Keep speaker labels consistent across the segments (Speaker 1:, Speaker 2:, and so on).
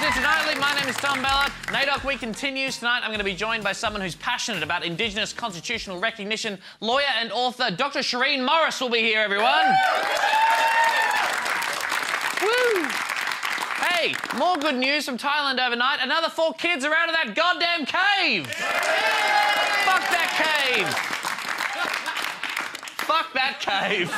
Speaker 1: to Tonightly. My name is Tom Ballard. NAIDOC Week continues. Tonight I'm going to be joined by someone who's passionate about Indigenous constitutional recognition. Lawyer and author Dr. Shireen Morris will be here, everyone. Woo! Hey, more good news from Thailand overnight. Another 4 kids are out of that goddamn cave. Fuck that cave. Fuck that cave.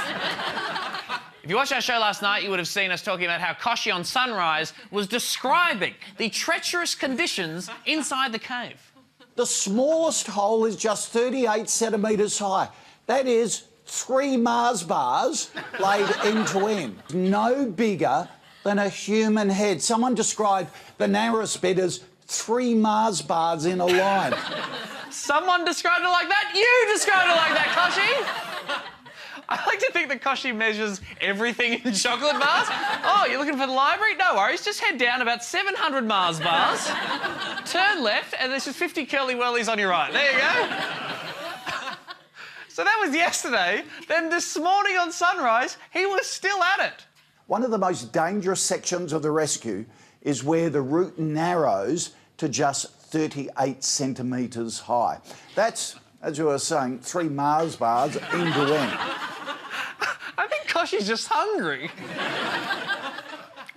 Speaker 1: If you watched our show last night, you would have seen us talking about how Kochie on Sunrise was describing the treacherous conditions inside the cave.
Speaker 2: The smallest hole is just 38 centimetres high. That is 3 Mars bars laid end to end. No bigger than a human head. Someone described the narrowest bit as 3 Mars bars in a line.
Speaker 1: Someone described it like that? You described it like that, Kochie! I like to think that Kochie measures everything in chocolate bars. Oh, you're looking for the library? No worries, just head down about 700 Mars bars, turn left, and there's just 50 curly whirlies on your right. There you go. So that was yesterday. Then this morning on Sunrise, he was still at it.
Speaker 2: One of the most dangerous sections of the rescue is where the route narrows to just 38 centimetres high. That's, as you were saying, 3 Mars bars end to end.
Speaker 1: I think Kochie's just hungry.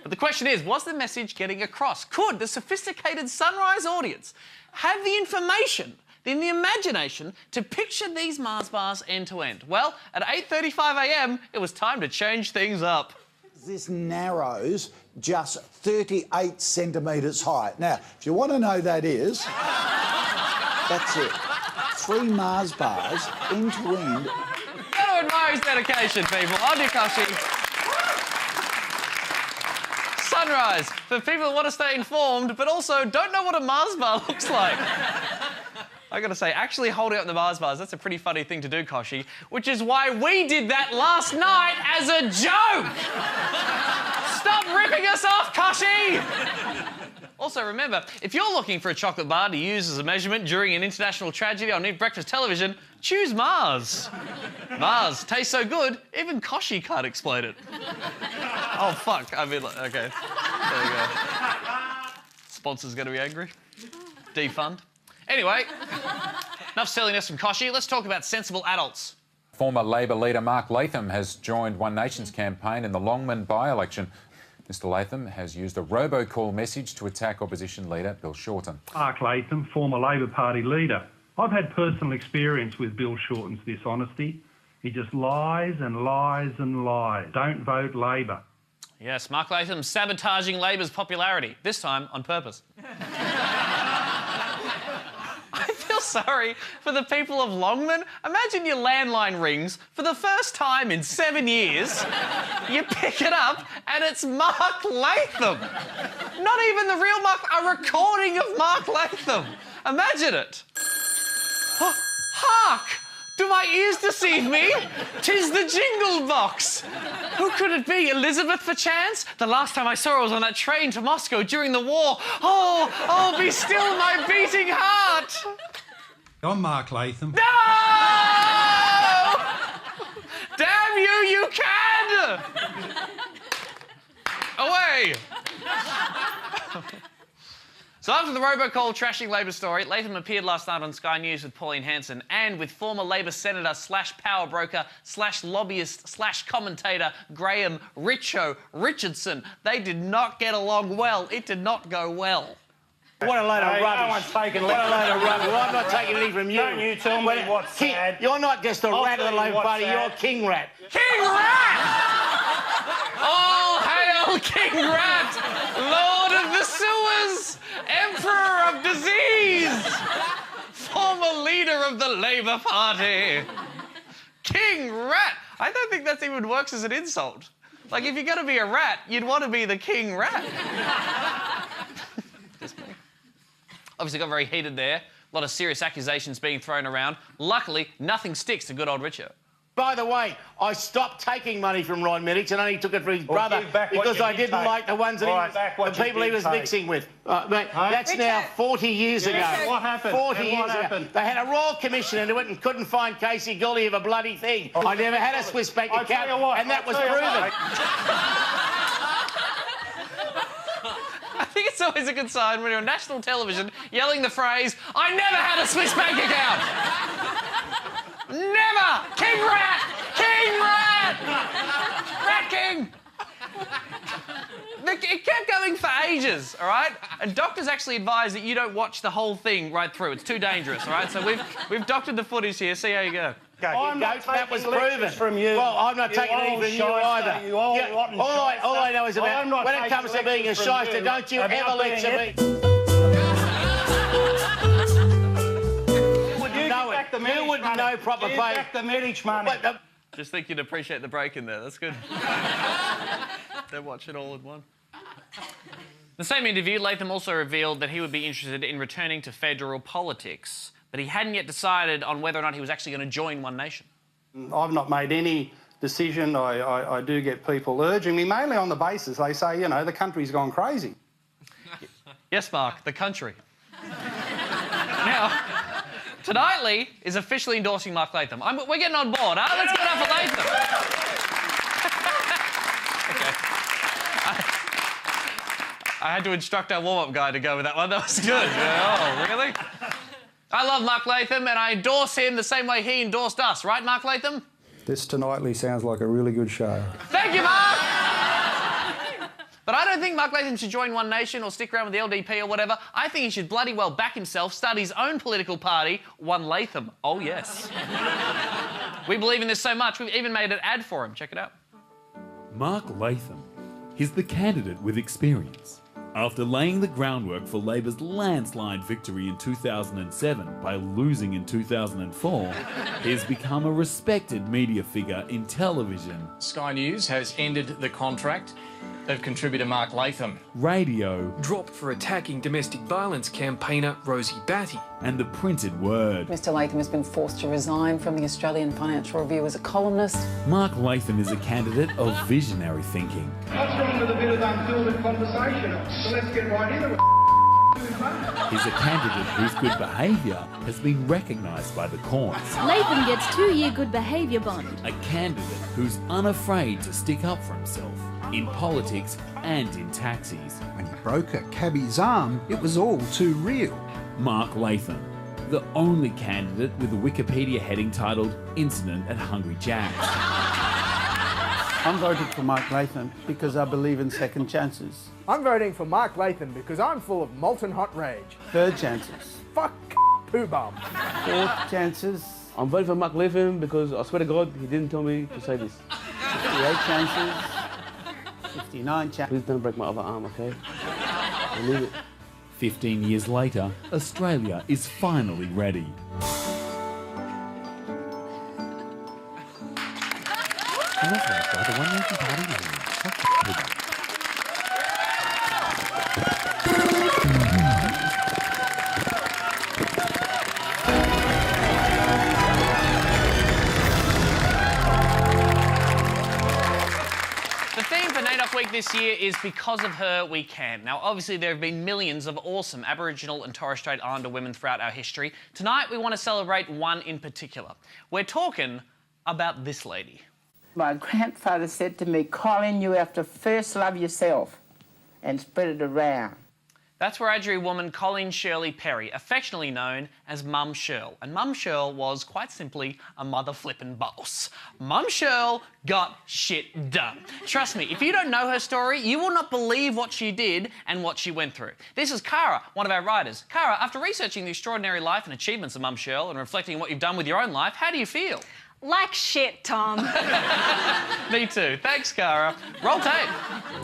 Speaker 1: But the question is, was the message getting across? Could the sophisticated Sunrise audience have the information, the imagination to picture these Mars bars end to end? Well, at 8:35 a.m, it was time to change things up.
Speaker 2: This narrows just 38 centimetres high. Now, if you want to know that is, that's it. 3 Mars bars end to end.
Speaker 1: Gotta admire his dedication, people. On you, Kochie. Sunrise, for people that want to stay informed, but also don't know what a Mars bar looks like. I gotta say, actually holding up the Mars bars, that's a pretty funny thing to do, Kochie, which is why we did that last night as a joke! Stop ripping us off, Kochie! Also, remember, if you're looking for a chocolate bar to use as a measurement during an international tragedy on Eat Breakfast television, choose Mars. Mars tastes so good, even Kochie can't explain it. Oh, fuck. I mean, OK. There you go. Sponsor's going to be angry. Defund. Anyway, enough silliness from Kochie. Let's talk about sensible adults.
Speaker 3: Former Labor leader Mark Latham has joined One Nation's campaign in the Longman by-election. Mr Latham has used a robocall message to attack opposition leader Bill Shorten.
Speaker 4: Mark Latham, former Labor Party leader. I've had personal experience with Bill Shorten's dishonesty. He just lies and lies and lies. Don't vote Labor.
Speaker 1: Yes, Mark Latham sabotaging Labor's popularity, this time on purpose. I feel sorry for the people of Longman. Imagine your landline rings for the first time in 7 years. You pick it up and it's Mark Latham. Not even the real Mark, a recording of Mark Latham. Imagine it. Oh, hark! Do my ears deceive me? 'Tis the Jingle Box. Who could it be? Elizabeth, perchance? The last time I saw her was on that train to Moscow during the war. Oh, be still my beating heart.
Speaker 4: I'm Mark Latham.
Speaker 1: No! Damn you, you can! Away! So after the robocall trashing Labor story, Latham appeared last night on Sky News with Pauline Hanson and with former Labor Senator / power broker / lobbyist / commentator Graham Richo Richardson. They did not get along well. It did not go well.
Speaker 5: What a load of rubbish.
Speaker 6: No one's taking
Speaker 5: what a load of rubbish. Well, I'm not taking anything from you.
Speaker 6: Don't you tell me what's sad.
Speaker 5: You're not just a rat of the Labor Party, you're King Rat.
Speaker 1: King Rat! All hail King Rat! Lord of the sewers! Emperor of disease! Former leader of the Labour Party! King Rat! I don't think that even works as an insult. Like, if you're going to be a rat, you'd want to be the King Rat. Obviously got very heated there. A lot of serious accusations being thrown around. Luckily, nothing sticks to good old Richo.
Speaker 5: By the way, I stopped taking money from Ron Middix and only took it for his brother because I didn't like the ones that the people he was mixing with. Mate, that's now 40 years ago.
Speaker 6: What happened?
Speaker 5: 40 years ago. They had a Royal Commission into it and couldn't find Casey guilty of a bloody thing. I never had a Swiss bank account, and that was proven.
Speaker 1: I think it's It's always a good sign when you're on national television yelling the phrase, "I never had a Swiss bank account!" Never! King Rat! King Rat! Rat King! It kept going for ages, all right? And doctors actually advise that you don't watch the whole thing right through. It's too dangerous, all right? So we've doctored the footage here. See how you go.
Speaker 5: That was proven.
Speaker 6: From you.
Speaker 5: Well, I'm not taking anything from you either.
Speaker 6: You old rotten shyster.
Speaker 5: All I know is about when it comes to being a shyster, don't you ever lecture me. You wouldn't know proper pay.
Speaker 6: Back the Medics money.
Speaker 1: Just think you'd appreciate the break in there. That's good. They're watching all in one. In the same interview, Latham also revealed that he would be interested in returning to federal politics, but he hadn't yet decided on whether or not he was actually going to join One Nation.
Speaker 6: I've not made any decision. I do get people urging me, mainly on the basis they say, you know, the country's gone crazy.
Speaker 1: Yes, Mark, the country. Now, Tonightly is officially endorsing Mark Latham. We're getting on board, huh? Let's get up for Latham. Okay. I had to instruct our warm-up guy to go with that one. That was good. Oh, really? I love Mark Latham, and I endorse him the same way he endorsed us. Right, Mark Latham?
Speaker 7: This Tonightly sounds like a really good show.
Speaker 1: Thank you, Mark! But I don't think Mark Latham should join One Nation or stick around with the LDP or whatever. I think he should bloody well back himself, start his own political party, One Latham. Oh, yes. We believe in this so much, we've even made an ad for him. Check it out.
Speaker 8: Mark Latham. He's the candidate with experience. After laying the groundwork for Labor's landslide victory in 2007 by losing in 2004, he has become a respected media figure in television.
Speaker 9: Sky News has ended the contract of contributor Mark Latham.
Speaker 8: Radio.
Speaker 10: Dropped for attacking domestic violence campaigner Rosie Batty.
Speaker 8: And the printed word.
Speaker 11: Mr Latham has been forced to resign from the Australian Financial Review as a columnist.
Speaker 8: Mark Latham is a candidate of visionary thinking.
Speaker 6: What's wrong with a bit of unfiltered conversation? So let's get right into it.
Speaker 8: He's a candidate whose good behaviour has been recognised by the courts.
Speaker 12: Latham gets 2-year good behaviour bond.
Speaker 8: A candidate who's unafraid to stick up for himself in politics and in taxis.
Speaker 2: When he broke a cabbie's arm, it was all too real.
Speaker 8: Mark Latham, the only candidate with a Wikipedia heading titled Incident at Hungry Jack's.
Speaker 13: I'm voting for Mark Latham because I believe in second chances.
Speaker 14: I'm voting for Mark Latham because I'm full of molten hot rage.
Speaker 13: Third chances.
Speaker 14: Fuck poo bum.
Speaker 13: Fourth chances.
Speaker 15: I'm voting for Mark Latham because I swear to God, he didn't tell me to say this.
Speaker 13: 58 chances. 59 chances.
Speaker 15: Please don't break my other arm, okay? I need it.
Speaker 8: 15 years later, Australia is finally ready. The One Nation Party
Speaker 1: The theme for NAIDOC Week this year is Because of Her, We Can. Now, obviously, there have been millions of awesome Aboriginal and Torres Strait Islander women throughout our history. Tonight, we want to celebrate one in particular. We're talking about this lady.
Speaker 16: My grandfather said to me, Colin, you have to first love yourself and spread it around.
Speaker 1: That's Wiradjuri woman Colleen Shirley Perry, affectionately known as Mum Shirl. And Mum Shirl was, quite simply, a mother flippin' boss. Mum Shirl got shit done. Trust me, if you don't know her story, you will not believe what she did and what she went through. This is Cara, one of our writers. Cara, after researching the extraordinary life and achievements of Mum Shirl and reflecting on what you've done with your own life, how do you feel?
Speaker 12: Like shit, Tom.
Speaker 1: Me too. Thanks, Cara. Roll tape.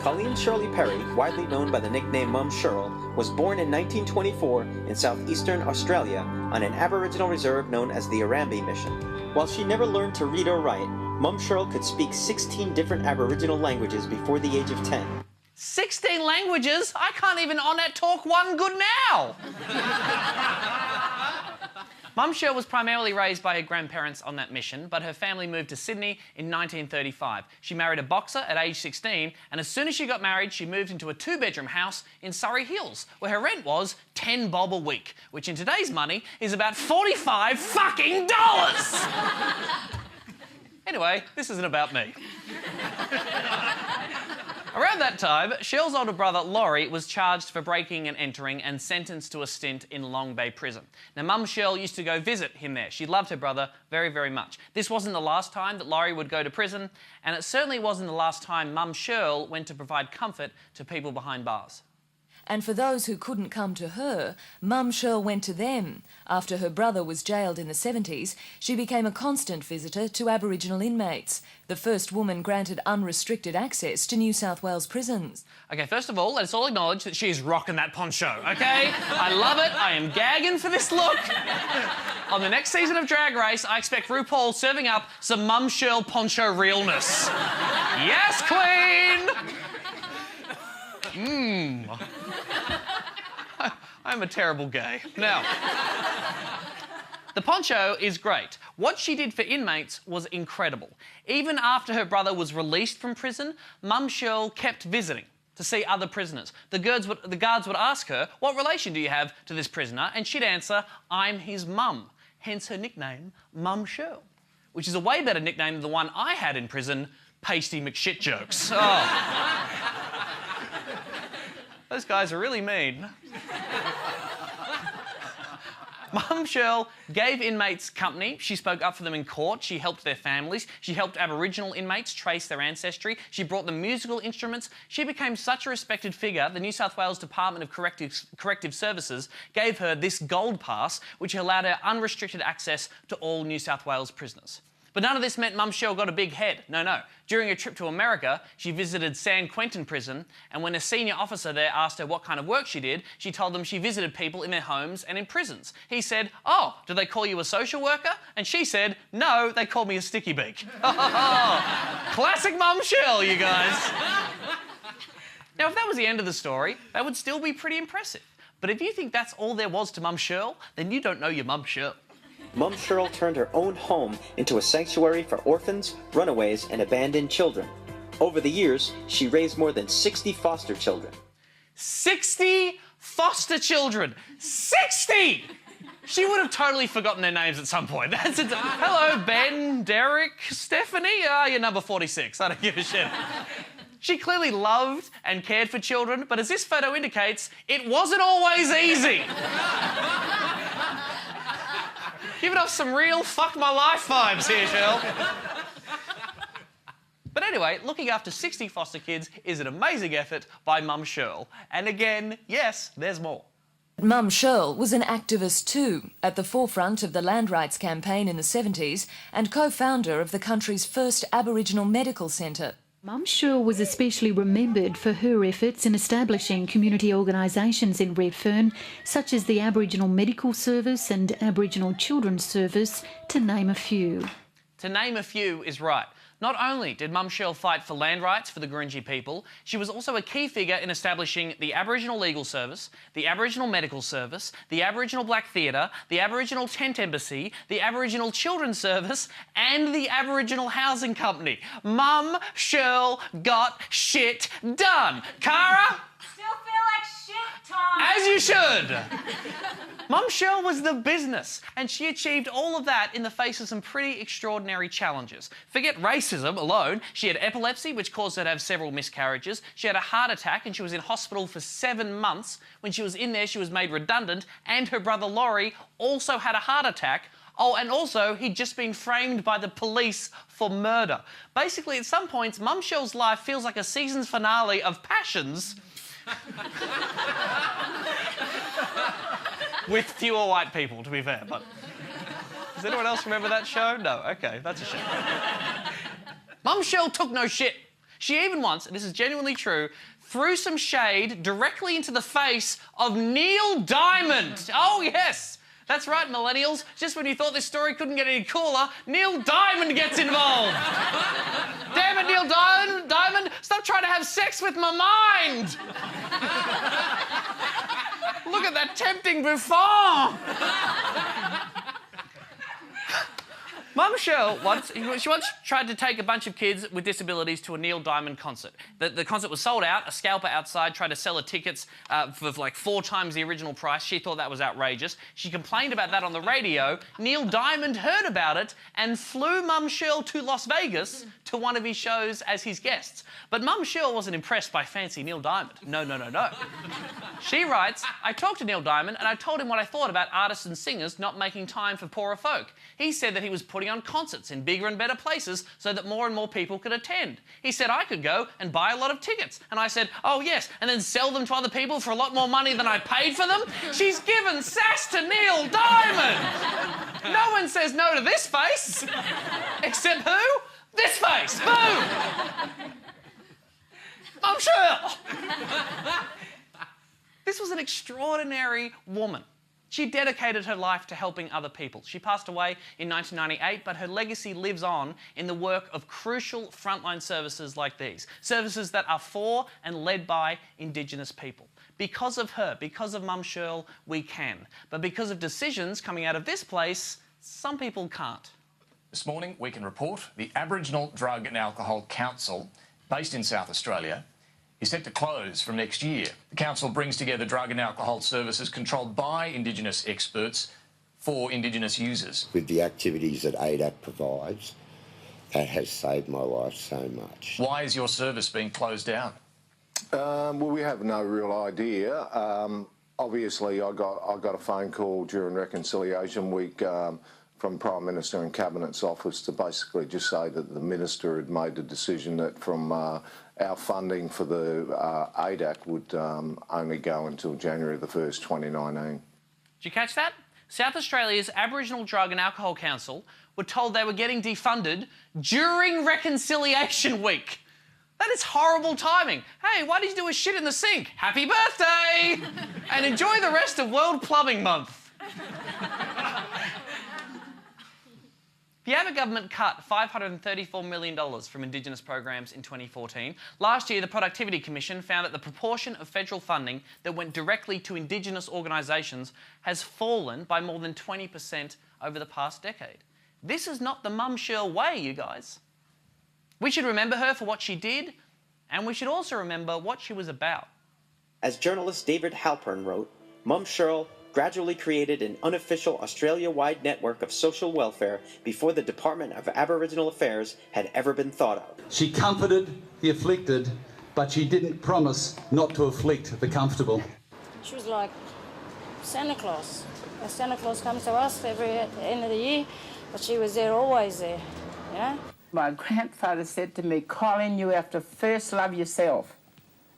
Speaker 17: Colleen Shirley Perry, widely known by the nickname Mum Shirl, was born in 1924 in southeastern Australia on an Aboriginal reserve known as the Arambi Mission. While she never learned to read or write, Mum Shirl could speak 16 different Aboriginal languages before the age of 10.
Speaker 1: 16 languages? I can't even on that talk one good now. Mum Shirl was primarily raised by her grandparents on that mission, but her family moved to Sydney in 1935. She married a boxer at age 16, and as soon as she got married, she moved into a 2-bedroom house in Surrey Hills, where her rent was 10 bob a week, which in today's money is about $45 fucking dollars! Anyway, this isn't about me. Around that time, Shirl's older brother, Laurie, was charged for breaking and entering and sentenced to a stint in Long Bay Prison. Now, Mum Shirl used to go visit him there. She loved her brother very, very much. This wasn't the last time that Laurie would go to prison, and it certainly wasn't the last time Mum Shirl went to provide comfort to people behind bars.
Speaker 18: And for those who couldn't come to her, Mum Shirl went to them. After her brother was jailed in the 70s, she became a constant visitor to Aboriginal inmates, the first woman granted unrestricted access to New South Wales prisons.
Speaker 1: OK, first of all, let's all acknowledge that she's rocking that poncho, OK? I love it. I am gagging for this look. On the next season of Drag Race, I expect RuPaul serving up some Mum Shirl poncho realness. Yes, Queen! I'm a terrible gay. Now, the poncho is great. What she did for inmates was incredible. Even after her brother was released from prison, Mum Shirl kept visiting to see other prisoners. The guards would ask her, "What relation do you have to this prisoner?" And she'd answer, "I'm his mum," hence her nickname, Mum Shirl, which is a way better nickname than the one I had in prison, Pasty McShitjokes. Oh. Those guys are really mean. Mum Shirl gave inmates company. She spoke up for them in court. She helped their families. She helped Aboriginal inmates trace their ancestry. She brought them musical instruments. She became such a respected figure, the New South Wales Department of Corrective Services gave her this gold pass, which allowed her unrestricted access to all New South Wales prisoners. But none of this meant Mum Shirl got a big head. No, no. During a trip to America, she visited San Quentin prison, and when a senior officer there asked her what kind of work she did, she told them she visited people in their homes and in prisons. He said, "Oh, do they call you a social worker?" And she said, "No, they call me a sticky beak." Classic Mum Shirl, you guys. Now, if that was the end of the story, that would still be pretty impressive. But if you think that's all there was to Mum Shirl, then you don't know your Mum Shirl.
Speaker 17: Mum Shirl turned her own home into a sanctuary for orphans, runaways, and abandoned children. Over the years, she raised more than 60 foster children.
Speaker 1: 60 foster children! 60! She would have totally forgotten their names at some point. That's it. Hello, Ben, Derek, Stephanie. You're number 46. I don't give a shit. She clearly loved and cared for children, but as this photo indicates, it wasn't always easy. Giving off some real fuck my life vibes here, Shirl. But anyway, looking after 60 foster kids is an amazing effort by Mum Shirl. And again, yes, there's more.
Speaker 18: Mum Shirl was an activist too, at the forefront of the land rights campaign in the 70s and co-founder of the country's first Aboriginal medical centre.
Speaker 19: Mum Shirl was especially remembered for her efforts in establishing community organisations in Redfern, such as the Aboriginal Medical Service and Aboriginal Children's Service, to name a few.
Speaker 1: To name a few is right. Not only did Mum Shirl fight for land rights for the Gurindji people, she was also a key figure in establishing the Aboriginal Legal Service, the Aboriginal Medical Service, the Aboriginal Black Theatre, the Aboriginal Tent Embassy, the Aboriginal Children's Service, and the Aboriginal Housing Company. Mum Shirl got shit done. Cara?
Speaker 12: Still feel like shit, Tom.
Speaker 1: As you should. Mum Shirl was the business, and she achieved all of that in the face of some pretty extraordinary challenges. Forget racism alone. She had epilepsy, which caused her to have several miscarriages. She had a heart attack, and she was in hospital for 7 months. When she was in there, she was made redundant, and her brother Laurie also had a heart attack. Oh, and also, he'd just been framed by the police for murder. Basically, at some points, Mum Shirl's life feels like a season's finale of Passions. With fewer white people, to be fair, but... Does anyone else remember that show? No, OK, that's a shame. Mum Shirl took no shit. She even once, and this is genuinely true, threw some shade directly into the face of Neil Diamond. Oh, yes. That's right, millennials. Just when you thought this story couldn't get any cooler, Neil Diamond gets involved. Damn it, Neil Diamond, stop trying to have sex with my mind. Look at that tempting buffon. Mum Shirl once tried to take a bunch of kids with disabilities to a Neil Diamond concert. The concert was sold out. A scalper outside tried to sell her tickets for like 4 times the original price. She thought that was outrageous. She complained about that on the radio. Neil Diamond heard about it and flew Mum Shirl to Las Vegas to one of his shows as his guests. But Mum Shirl wasn't impressed by fancy Neil Diamond. No. She writes, I talked to Neil Diamond and I told him what I thought about artists and singers not making time for poorer folk. He said that he was putting on concerts in bigger and better places so that more and more people could attend. He said I could go and buy a lot of tickets. And I said, oh yes, and then sell them to other people for a lot more money than I paid for them? She's given sass to Neil Diamond! No one says no to this face. Except who? This face! Boom! Mum Shirl! This was an extraordinary woman. She dedicated her life to helping other people. She passed away in 1998, but her legacy lives on in the work of crucial frontline services like these. Services that are for and led by Indigenous people. Because of her, because of Mum Shirl, we can. But because of decisions coming out of this place, some people can't.
Speaker 9: This morning, we can report the Aboriginal Drug and Alcohol Council, based in South Australia, is set to close from next year. The council brings together drug and alcohol services controlled by Indigenous experts for Indigenous users.
Speaker 20: With the activities that ADAC provides, that has saved my life so much.
Speaker 9: Why is your service being closed down?
Speaker 21: Well, we have no real idea. Obviously, I got a phone call during Reconciliation Week from Prime Minister and Cabinet's office to basically just say that the Minister had made the decision that from our funding for the ADAC would only go until January the 1st, 2019.
Speaker 1: Did you catch that? South Australia's Aboriginal Drug and Alcohol Council were told they were getting defunded during Reconciliation Week. That is horrible timing. Hey, why did you do a shit in the sink? Happy birthday! And enjoy the rest of World Plumbing Month. The Abbott government cut $534 million from Indigenous programs in 2014. Last year, the Productivity Commission found that the proportion of federal funding that went directly to Indigenous organisations has fallen by more than 20% over the past decade. This is not the Mum Shirl way, you guys. We should remember her for what she did, and we should also remember what she was about.
Speaker 17: As journalist David Halpern wrote, Mum Shirl gradually created an unofficial Australia-wide network of social welfare before the Department of Aboriginal Affairs had ever been thought of.
Speaker 22: She comforted the afflicted, but she didn't promise not to afflict the comfortable.
Speaker 23: She was like Santa Claus. Santa Claus comes to us at the end of the year, but she was there, always there, you know?
Speaker 16: My grandfather said to me, Colin, you have to first love yourself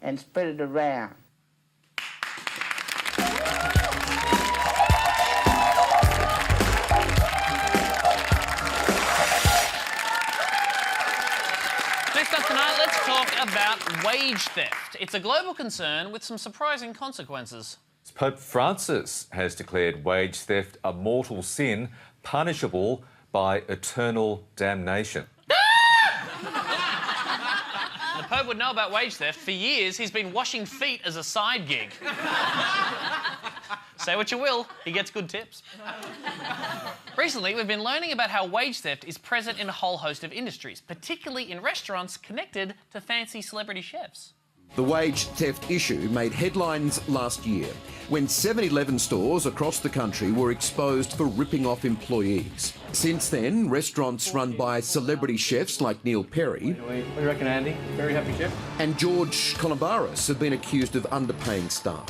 Speaker 16: and spread it around.
Speaker 1: Next up tonight, let's talk about wage theft. It's a global concern with some surprising consequences.
Speaker 24: Pope Francis has declared wage theft a mortal sin, punishable by eternal damnation.
Speaker 1: The Pope would know about wage theft. For years, he's been washing feet as a side gig. Say what you will, he gets good tips. Recently, we've been learning about how wage theft is present in a whole host of industries, particularly in restaurants connected to fancy celebrity chefs.
Speaker 25: The wage theft issue made headlines last year when 7-Eleven stores across the country were exposed for ripping off employees. Since then, restaurants run by celebrity chefs like Neil Perry
Speaker 9: What do you reckon, Andy? Very happy chef?
Speaker 25: and George Columbaris have been accused of underpaying staff.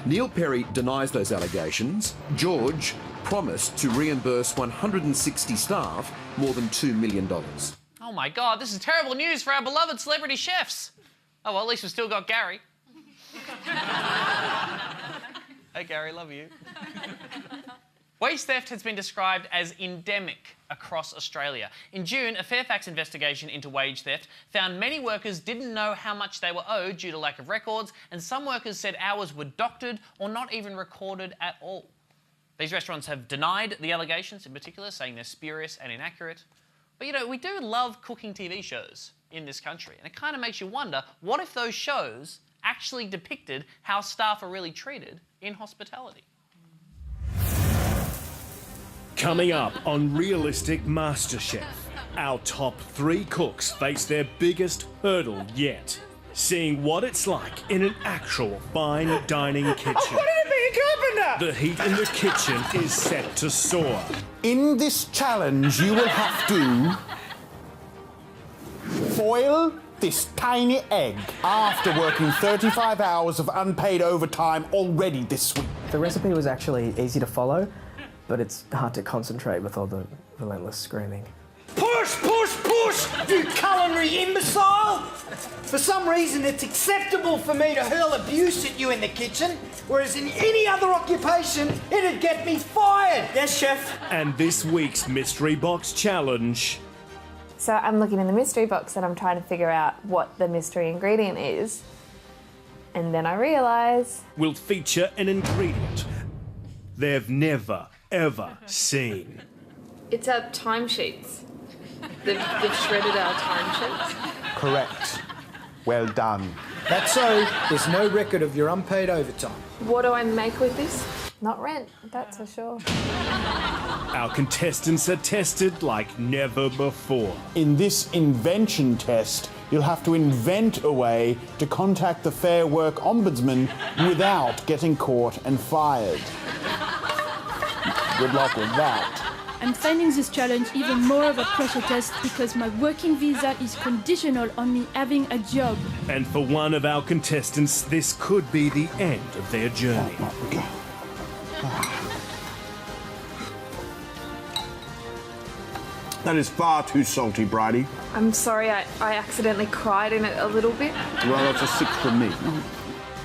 Speaker 25: Neil Perry denies those allegations. George promised to reimburse 160 staff more than $2 million.
Speaker 1: Oh my God, this is terrible news for our beloved celebrity chefs. Oh, well, at least we've still got Gary. Hey, Gary, love you. Wage theft has been described as endemic across Australia. In June, a Fairfax investigation into wage theft found many workers didn't know how much they were owed due to lack of records, and some workers said hours were doctored or not even recorded at all. These restaurants have denied the allegations in particular, saying they're spurious and inaccurate. But, you know, we do love cooking TV shows in this country, and it kind of makes you wonder, what if those shows actually depicted how staff are really treated in hospitality?
Speaker 3: Coming up on Realistic Masterchef, our top 3 cooks face their biggest hurdle yet. Seeing what it's like in an actual fine dining kitchen.
Speaker 14: I wanted to be a carpenter!
Speaker 3: The heat in the kitchen is set to soar.
Speaker 13: In this challenge, you will have to foil this tiny egg after working 35 hours of unpaid overtime already this week.
Speaker 4: The recipe was actually easy to follow, but it's hard to concentrate with all the relentless screaming.
Speaker 14: Push, push, push, you culinary imbecile! For some reason, it's acceptable for me to hurl abuse at you in the kitchen, whereas in any other occupation, it'd get me fired. Yes, chef.
Speaker 3: And this week's Mystery Box Challenge.
Speaker 5: So I'm looking in the mystery box and I'm trying to figure out what the mystery ingredient is. And then I realise...
Speaker 3: will feature an ingredient they've never, ever seen.
Speaker 5: It's our timesheets. They've shredded our timesheets.
Speaker 13: Correct. Well done.
Speaker 14: That's so there's no record of your unpaid overtime.
Speaker 5: What do I make with this? Not rent, that's for sure.
Speaker 3: Our contestants are tested like never before.
Speaker 13: In this invention test, you'll have to invent a way to contact the Fair Work Ombudsman without getting caught and fired. Good luck with that.
Speaker 7: I'm finding this challenge even more of a pressure test because my working visa is conditional on me having a job.
Speaker 3: And for one of our contestants, this could be the end of their journey.
Speaker 13: That is far too salty, Bridie.
Speaker 5: I'm sorry, I accidentally cried in it a little bit.
Speaker 13: Well, that's a 6 from me.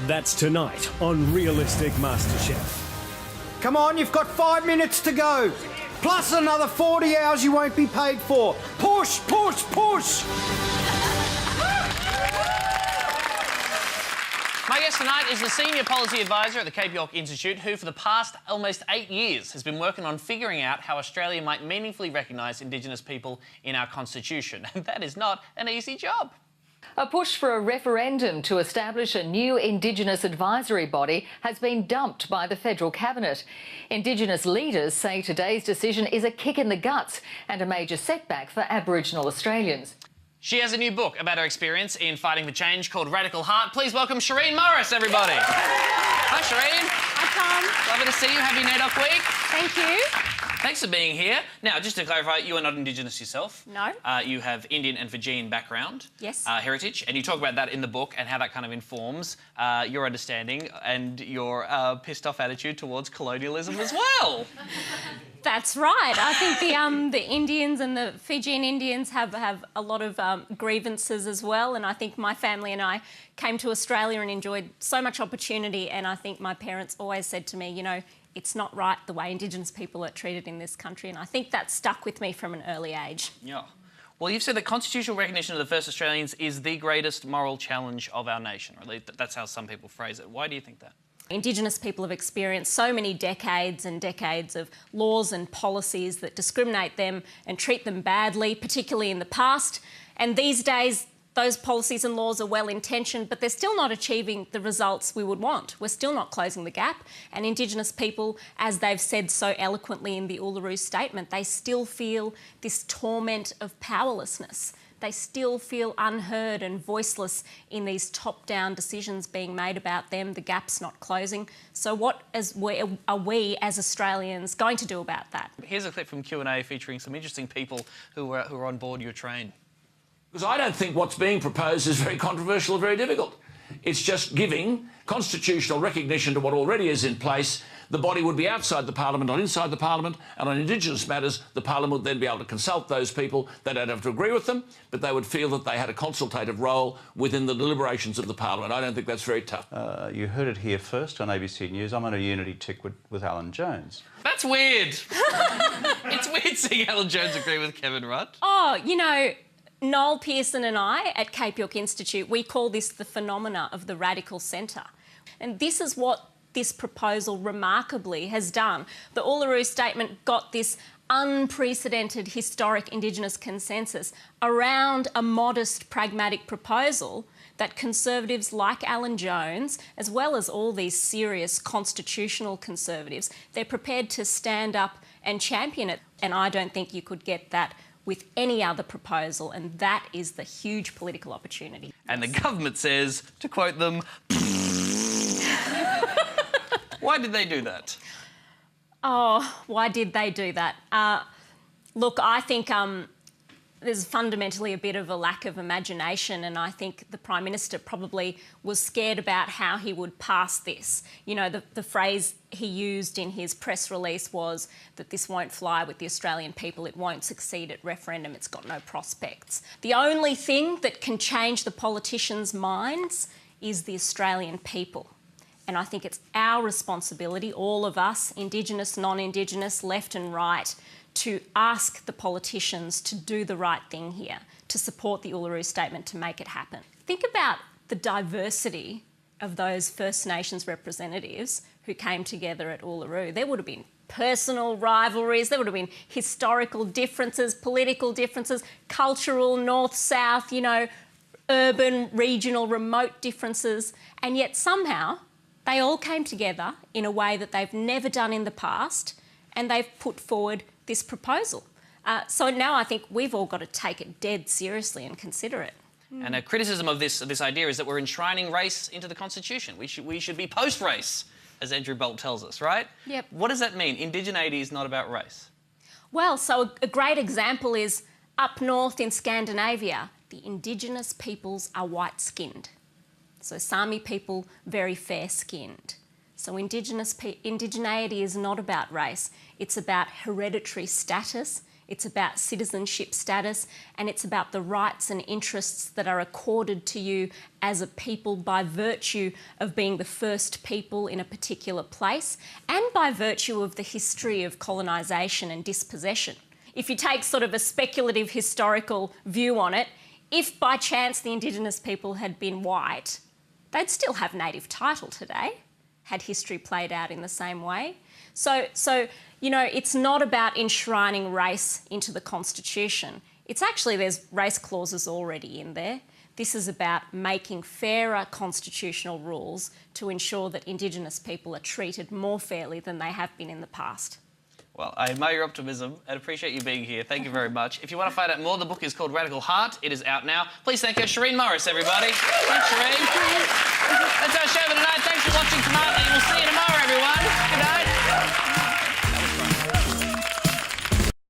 Speaker 3: That's tonight on Realistic Masterchef.
Speaker 14: Come on, you've got 5 minutes to go. Plus another 40 hours you won't be paid for. Push, push, push!
Speaker 1: My guest tonight is the Senior Policy Advisor at the Cape York Institute, who for the past almost 8 years has been working on figuring out how Australia might meaningfully recognise Indigenous people in our Constitution. And that is not an easy job.
Speaker 18: A push for a referendum to establish a new Indigenous advisory body has been dumped by the federal cabinet. Indigenous leaders say today's decision is a kick in the guts and a major setback for Aboriginal Australians.
Speaker 1: She has a new book about her experience in fighting for change called Radical Heart. Please welcome Shireen Morris, everybody. Hi, Shireen.
Speaker 12: Hi, Tom.
Speaker 1: Lovely to see you. Happy NAIDOC week.
Speaker 12: Thank you.
Speaker 1: Thanks for being here. Now, just to clarify, you are not Indigenous yourself.
Speaker 12: No.
Speaker 1: You have Indian and Fijian background.
Speaker 12: Yes.
Speaker 1: Heritage, and you talk about that in the book and how that kind of informs your understanding and your pissed-off attitude towards colonialism as well.
Speaker 12: That's right. I think the Indians and the Fijian Indians have a lot of grievances as well, and I think my family and I came to Australia and enjoyed so much opportunity, and I think my parents always said to me, you know, it's not right the way Indigenous people are treated in this country, and I think that stuck with me from an early age.
Speaker 1: Yeah. Well, you've said that constitutional recognition of the first Australians is the greatest moral challenge of our nation, or at least that's how some people phrase it. Why do you think that?
Speaker 12: Indigenous people have experienced so many decades and decades of laws and policies that discriminate them and treat them badly, particularly in the past. And these days, those policies and laws are well-intentioned, but they're still not achieving the results we would want. We're still not closing the gap. And Indigenous people, as they've said so eloquently in the Uluru Statement, they still feel this torment of powerlessness. They still feel unheard and voiceless in these top-down decisions being made about them. The gap's not closing. So what are we as Australians going to do about that?
Speaker 1: Here's a clip from Q&A featuring some interesting people who were on board your train.
Speaker 10: Because I don't think what's being proposed is very controversial or very difficult. It's just giving constitutional recognition to what already is in place. The body would be outside the parliament, not inside the parliament, and on Indigenous matters, the parliament would then be able to consult those people. They don't have to agree with them, but they would feel that they had a consultative role within the deliberations of the parliament. I don't think that's very tough.
Speaker 26: You heard it here first on ABC News. I'm on a unity tick with Alan Jones.
Speaker 1: That's weird. It's weird seeing Alan Jones agree with Kevin Rudd.
Speaker 12: Oh, you know, Noel Pearson and I at Cape York Institute, we call this the phenomena of the radical centre. And this is what this proposal remarkably has done. The Uluru Statement got this unprecedented historic Indigenous consensus around a modest, pragmatic proposal that Conservatives like Alan Jones, as well as all these serious constitutional Conservatives, they're prepared to stand up and champion it. And I don't think you could get that with any other proposal, and that is the huge political opportunity.
Speaker 1: And the government says, to quote them, why did they do that?
Speaker 12: Oh, why did they do that? Look, I think there's fundamentally a bit of a lack of imagination, and I think the Prime Minister probably was scared about how he would pass this. You know, the phrase he used in his press release was that this won't fly with the Australian people, it won't succeed at referendum, it's got no prospects. The only thing that can change the politicians' minds is the Australian people. And I think it's our responsibility, all of us, Indigenous, non-Indigenous, left and right, to ask the politicians to do the right thing here, to support the Uluru Statement, to make it happen. Think about the diversity of those First Nations representatives who came together at Uluru. There would have been personal rivalries, there would have been historical differences, political differences, cultural, north-south, you know, urban, regional, remote differences, and yet somehow they all came together in a way that they've never done in the past, and they've put forward this proposal. So now I think we've all got to take it dead seriously and consider it.
Speaker 1: And a criticism of this idea is that we're enshrining race into the Constitution. We should be post-race, as Andrew Bolt tells us, right?
Speaker 12: Yep.
Speaker 1: What does that mean? Indigeneity is not about race.
Speaker 12: Well, so a great example is up north in Scandinavia, the Indigenous peoples are white-skinned. So Sami people, very fair-skinned. So indigeneity is not about race. It's about hereditary status, it's about citizenship status, and it's about the rights and interests that are accorded to you as a people by virtue of being the first people in a particular place and by virtue of the history of colonisation and dispossession. If you take sort of a speculative historical view on it, if by chance the Indigenous people had been white, they'd still have native title today, had history played out in the same way. So, you know, it's not about enshrining race into the Constitution. It's actually, there's race clauses already in there. This is about making fairer constitutional rules to ensure that Indigenous people are treated more fairly than they have been in the past.
Speaker 1: Well, I admire your optimism and appreciate you being here. Thank you very much. If you want to find out more, the book is called Radical Heart. It is out now. Please thank her, Shireen Morris, everybody. Thanks, Shireen. That's our show for tonight. Thanks for watching tonight, and we'll see you tomorrow, everyone.